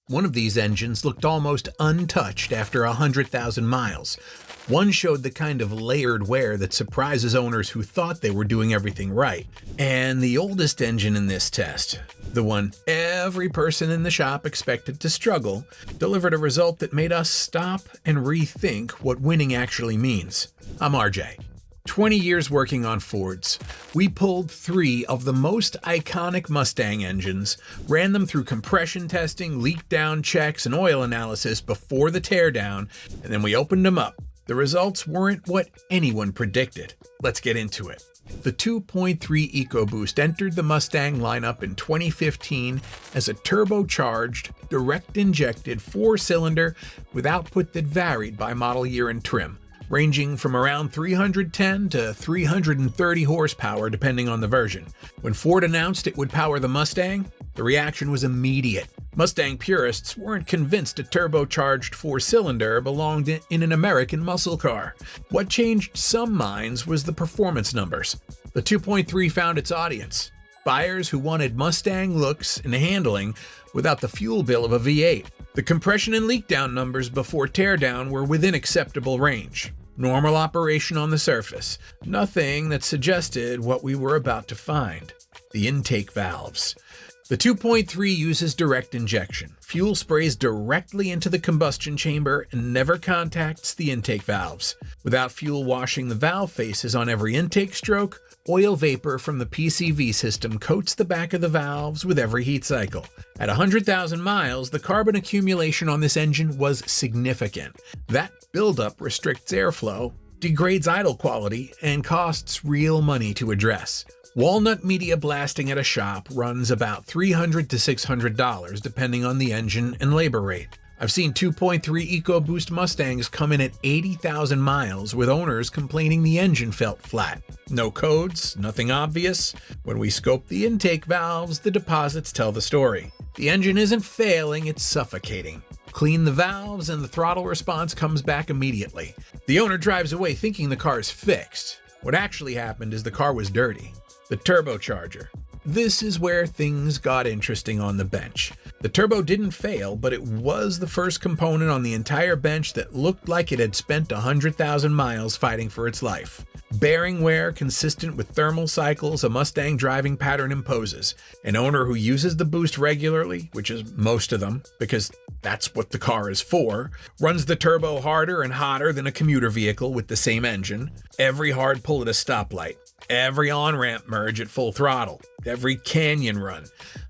One of these engines looked almost untouched after 100,000 miles. One showed the kind of layered wear that surprises owners who thought they were doing everything right. And the oldest engine in this test, the one every person in the shop expected to struggle, delivered a result that made us stop and rethink what winning actually means. I'm RJ. 20 years working on Fords, we pulled 3 of the most iconic Mustang engines, ran them through compression testing, leak down checks, and oil analysis before the teardown, and then we opened them up. The results weren't what anyone predicted. Let's get into it. The 2.3 EcoBoost entered the Mustang lineup in 2015 as a turbocharged, direct-injected 4-cylinder with output that varied by model year and trim, ranging from around 310 to 330 horsepower depending on the version. When Ford announced it would power the Mustang, the reaction was immediate. Mustang purists weren't convinced a turbocharged 4-cylinder belonged in an American muscle car. What changed some minds was the performance numbers. The 2.3 found its audience. Buyers who wanted Mustang looks and handling without the fuel bill of a V8. The compression and leak down numbers before teardown were within acceptable range. Normal operation on the surface. Nothing that suggested what we were about to find. The intake valves. The 2.3 uses direct injection. Fuel sprays directly into the combustion chamber and never contacts the intake valves. Without fuel washing the valve faces on every intake stroke, oil vapor from the PCV system coats the back of the valves with every heat cycle. At 100,000 miles, the carbon accumulation on this engine was significant. That buildup restricts airflow, degrades idle quality, and costs real money to address. Walnut media blasting at a shop runs about $300 to $600 depending on the engine and labor rate. I've seen 2.3 EcoBoost Mustangs come in at 80,000 miles with owners complaining the engine felt flat. No codes, nothing obvious. When we scope the intake valves, the deposits tell the story. The engine isn't failing, it's suffocating. Clean the valves and the throttle response comes back immediately. The owner drives away thinking the car is fixed. What actually happened is the car was dirty. The turbocharger. This is where things got interesting on the bench. The turbo didn't fail, but it was the first component on the entire bench that looked like it had spent 100,000 miles fighting for its life. Bearing wear consistent with thermal cycles a Mustang driving pattern imposes. An owner who uses the boost regularly, which is most of them, because that's what the car is for, runs the turbo harder and hotter than a commuter vehicle with the same engine. Every hard pull at a stoplight. Every on-ramp merge at full throttle. Every canyon run.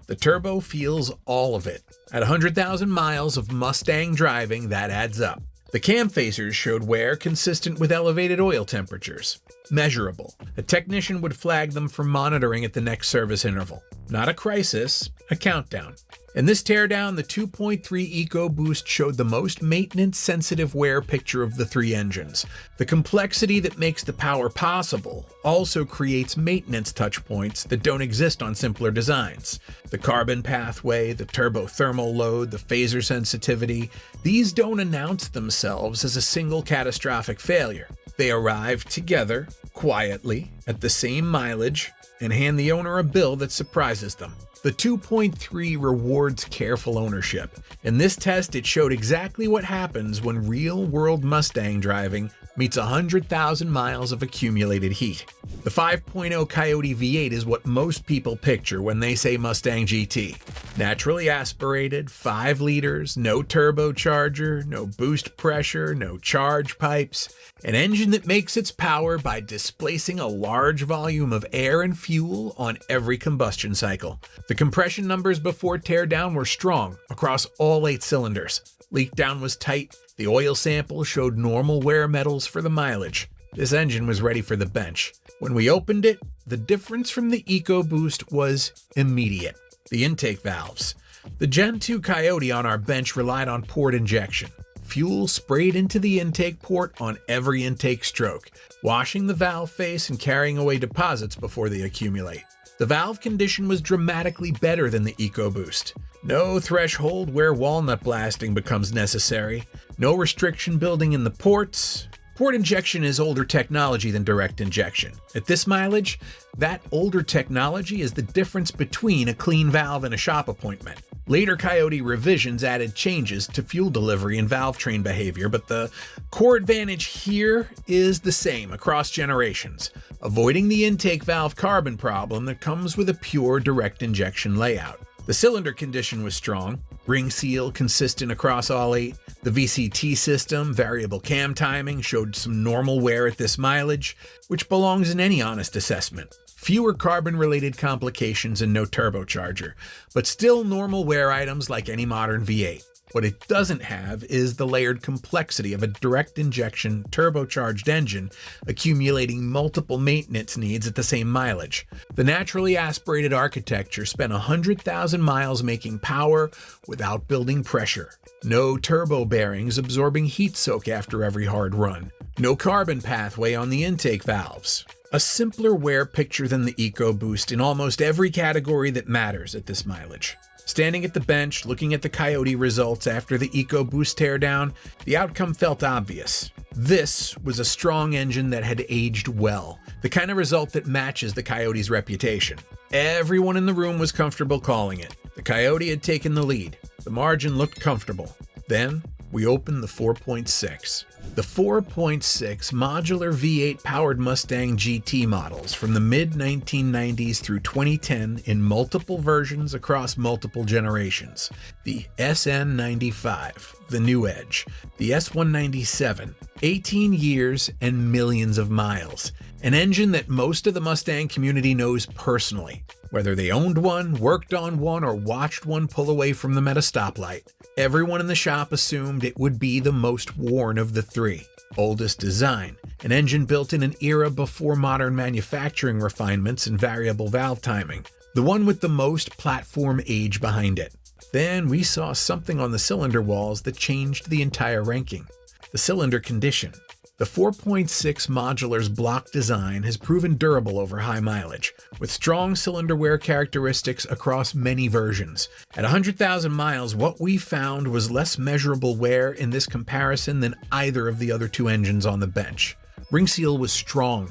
The turbo feels all of it. At 100,000 miles of Mustang driving, that adds up. The cam phasers showed wear consistent with elevated oil temperatures. Measurable. A technician would flag them for monitoring at the next service interval. Not a crisis, a countdown. In this teardown, the 2.3 EcoBoost showed the most maintenance-sensitive wear picture of the 3 engines. The complexity that makes the power possible also creates maintenance touchpoints that don't exist on simpler designs. The carbon pathway, the turbo thermal load, the phaser sensitivity, these don't announce themselves as a single catastrophic failure. They arrive together, quietly, at the same mileage, and hand the owner a bill that surprises them. The 2.3 rewards careful ownership. In this test, it showed exactly what happens when real-world Mustang driving meets 100,000 miles of accumulated heat. The 5.0 Coyote V8 is what most people picture when they say Mustang GT. Naturally aspirated, 5 liters, no turbocharger, no boost pressure, no charge pipes. An engine that makes its power by displacing a large volume of air and fuel on every combustion cycle. The compression numbers before teardown were strong across all 8 cylinders. Leak down was tight. The oil sample showed normal wear metals for the mileage. This engine was ready for the bench. When we opened it, the difference from the EcoBoost was immediate. The intake valves. The Gen 2 Coyote on our bench relied on port injection. Fuel sprayed into the intake port on every intake stroke, washing the valve face and carrying away deposits before they accumulate. The valve condition was dramatically better than the EcoBoost. No threshold where walnut blasting becomes necessary. No restriction building in the ports. Port injection is older technology than direct injection. At this mileage, that older technology is the difference between a clean valve and a shop appointment. Later Coyote revisions added changes to fuel delivery and valve train behavior, but the core advantage here is the same across generations, avoiding the intake valve carbon problem that comes with a pure direct injection layout. The cylinder condition was strong, ring seal consistent across all 8, the VCT system, variable cam timing, showed some normal wear at this mileage, which belongs in any honest assessment. Fewer carbon-related complications and no turbocharger, but still normal wear items like any modern V8. What it doesn't have is the layered complexity of a direct injection turbocharged engine accumulating multiple maintenance needs at the same mileage. The naturally aspirated architecture spent 100,000 miles making power without building pressure. No turbo bearings absorbing heat soak after every hard run. No carbon pathway on the intake valves. A simpler wear picture than the EcoBoost in almost every category that matters at this mileage. Standing at the bench, looking at the Coyote results after the EcoBoost teardown, the outcome felt obvious. This was a strong engine that had aged well, the kind of result that matches the Coyote's reputation. Everyone in the room was comfortable calling it. The Coyote had taken the lead. The margin looked comfortable. Then, we opened the 4.6. The 4.6 Modular V8 powered Mustang GT models from the mid-1990s through 2010 in multiple versions across multiple generations. The SN95, the new Edge, the S197, 18 years and millions of miles. An engine that most of the Mustang community knows personally, whether they owned one, worked on one, or watched one pull away from them at a stoplight. Everyone in the shop assumed it would be the most worn of the three. Oldest design, an engine built in an era before modern manufacturing refinements and variable valve timing. The one with the most platform age behind it. Then we saw something on the cylinder walls that changed the entire ranking. The cylinder condition. The 4.6 Modular's block design has proven durable over high mileage, with strong cylinder wear characteristics across many versions. At 100,000 miles, what we found was less measurable wear in this comparison than either of the other two engines on the bench. Ring seal was strong,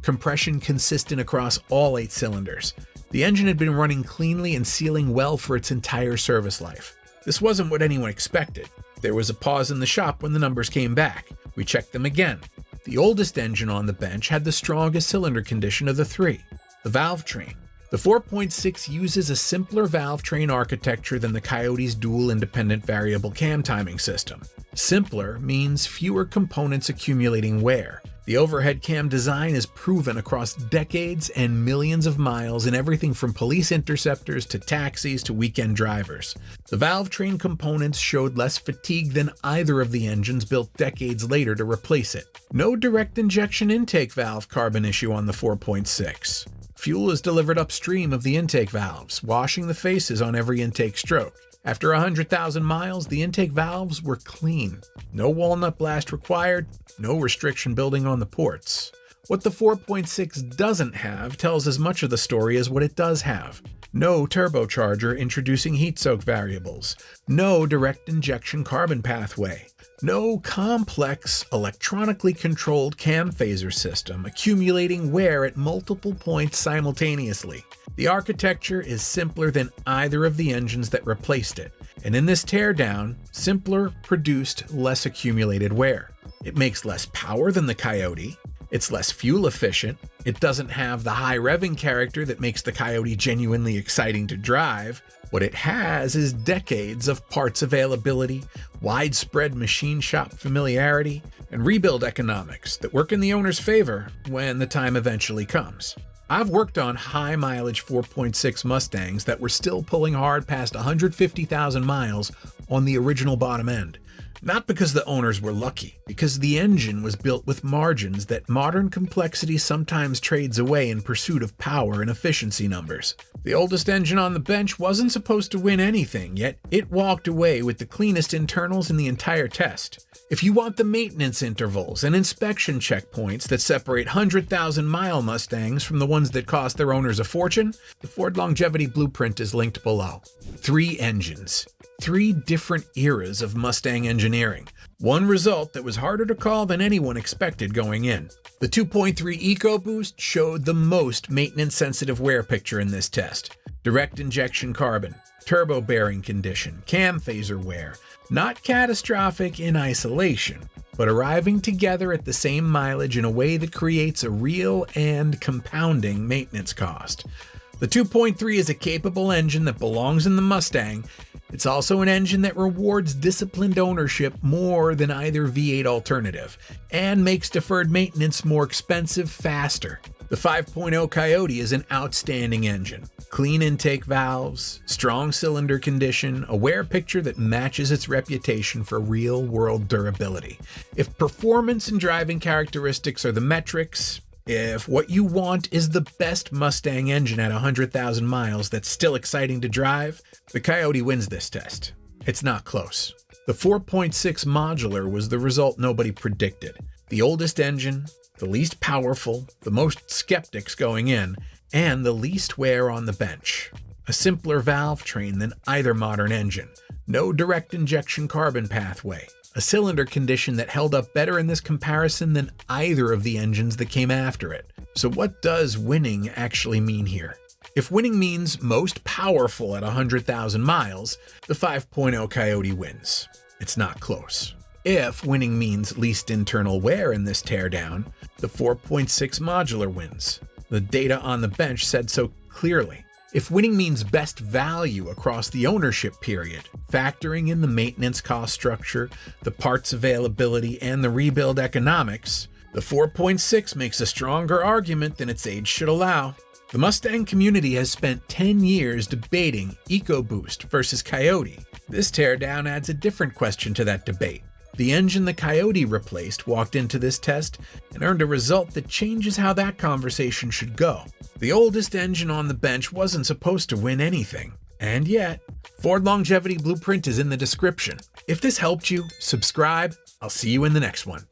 compression consistent across all 8 cylinders. The engine had been running cleanly and sealing well for its entire service life. This wasn't what anyone expected. There was a pause in the shop when the numbers came back. We checked them again. The oldest engine on the bench had the strongest cylinder condition of the three. The valve train. The 4.6 uses a simpler valve train architecture than the Coyote's dual independent variable cam timing system. Simpler means fewer components accumulating wear. The overhead cam design is proven across decades and millions of miles in everything from police interceptors to taxis to weekend drivers. The valve train components showed less fatigue than either of the engines built decades later to replace it. No direct injection intake valve carbon issue on the 4.6. Fuel is delivered upstream of the intake valves, washing the faces on every intake stroke. After 100,000 miles, the intake valves were clean. No walnut blast required, no restriction building on the ports. What the 4.6 doesn't have tells as much of the story as what it does have. No turbocharger introducing heat soak variables. No direct injection carbon pathway. No complex, electronically controlled cam phaser system accumulating wear at multiple points simultaneously. The architecture is simpler than either of the engines that replaced it, and in this teardown, simpler produced less accumulated wear. It makes less power than the Coyote. It's less fuel efficient. It doesn't have the high revving character that makes the Coyote genuinely exciting to drive. What it has is decades of parts availability, widespread machine shop familiarity, and rebuild economics that work in the owner's favor when the time eventually comes. I've worked on high mileage 4.6 Mustangs that were still pulling hard past 150,000 miles on the original bottom end. Not because the owners were lucky, because the engine was built with margins that modern complexity sometimes trades away in pursuit of power and efficiency numbers. The oldest engine on the bench wasn't supposed to win anything, yet it walked away with the cleanest internals in the entire test. If you want the maintenance intervals and inspection checkpoints that separate 100,000-mile Mustangs from the ones that cost their owners a fortune, the Ford Longevity Blueprint is linked below. 3 engines. 3 different eras of Mustang engineering. One result that was harder to call than anyone expected going in. The 2.3 EcoBoost showed the most maintenance-sensitive wear picture in this test. Direct injection carbon, turbo bearing condition, cam phaser wear. Not catastrophic in isolation, but arriving together at the same mileage in a way that creates a real and compounding maintenance cost. The 2.3 is a capable engine that belongs in the Mustang. It's also an engine that rewards disciplined ownership more than either V8 alternative, and makes deferred maintenance more expensive faster. The 5.0 Coyote is an outstanding engine. Clean intake valves, strong cylinder condition, a wear picture that matches its reputation for real-world durability. If performance and driving characteristics are the metrics, if what you want is the best Mustang engine at 100,000 miles that's still exciting to drive, the Coyote wins this test. It's not close. The 4.6 Modular was the result nobody predicted. The oldest engine, the least powerful, the most skeptics going in, and the least wear on the bench. A simpler valve train than either modern engine. No direct injection carbon pathway. A cylinder condition that held up better in this comparison than either of the engines that came after it. So what does winning actually mean here? If winning means most powerful at 100,000 miles, the 5.0 Coyote wins. It's not close. If winning means least internal wear in this teardown, the 4.6 Modular wins. The data on the bench said so clearly. If winning means best value across the ownership period, factoring in the maintenance cost structure, the parts availability, and the rebuild economics, the 4.6 makes a stronger argument than its age should allow. The Mustang community has spent 10 years debating EcoBoost versus Coyote. This teardown adds a different question to that debate. The engine the Coyote replaced walked into this test and earned a result that changes how that conversation should go. The oldest engine on the bench wasn't supposed to win anything. And yet, Ford Longevity Blueprint is in the description. If this helped you, subscribe. I'll see you in the next one.